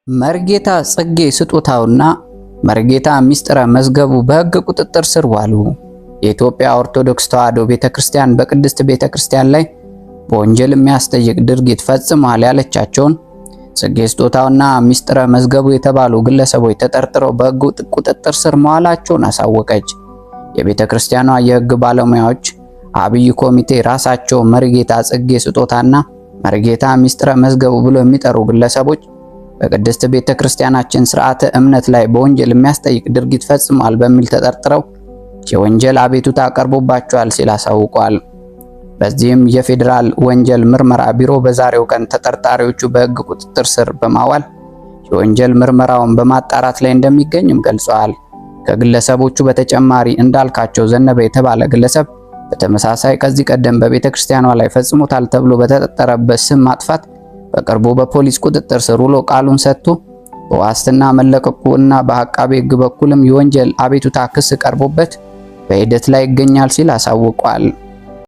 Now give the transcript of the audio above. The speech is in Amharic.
መርጌታ ጽጌ ስጦታውና መርጌታ ሚስጥረ መዝገቡ በሕግ ቁጥጥር ስር ዋሉ። የኢትዮጵያ ኦርቶዶክስ ተዋሕዶ ቤተክርስቲያን በቅድስት ቤተክርስቲያን ላይ በወንጀል የሚያስጠይቅ ድርጊት ፈጽመዋል ያለቻቸውን ጽጌ ስጦታውና ሚስጥረ መዝገቡ የተባሉ ግለሰቦች ተጠርጥረው በሕግ ቁጥጥር ስር መዋላቸውን አሳወቀች። የቤተክርስቲያኗ የሕግ ባለሙያዎች አብይ ኮሚቴ ራሳቸው መርጌታ ጽጌ ስጦታና መርጌታ ሚስጥረ መዝገቡ ብሎ የሚጠሩ ግለሰቦች በቅድስት ቤተክርስቲያናችን ሥርዓተ እምነት ላይ በወንጀል የሚያስጠይቅ ድርጊት ፈጽመዋል በሚል ተጠርጥረው የወንጀል አቤቱታ ቀርቦባቸዋል ሲል አሳውቋል። በዚህም የፌዴራል ወንጀል ምርመራ ቢሮ በዛሬው ቀን ተጠርጣሪዎቹ በሕግ ቁጥጥር ስር በማዋል የወንጀል ምርመራውን በማጣራት ላይ እንደሚገኝም ገልጸዋል። ከግለሰቦቹ በተጨማሪ እንዳልካቸው ዘነበ የተባለ ግለሰብ በተመሳሳይ ከዚህ ቀደም በቤተክርስቲያኗ ላይ ፈጽሞታል ተብሎ በተጠረጠረበት ስም ማጥፋት በቅርቡ በፖሊስ ቁጥጥር ስር ውሎ ቃሉን ሰጥቶ በዋስትና መለቀቁና በአቃቤ ሕግ በኩልም የወንጀል አቤቱታ ክስ ቀርቦበት በሂደት ላይ ይገኛል ሲል አሳውቋል።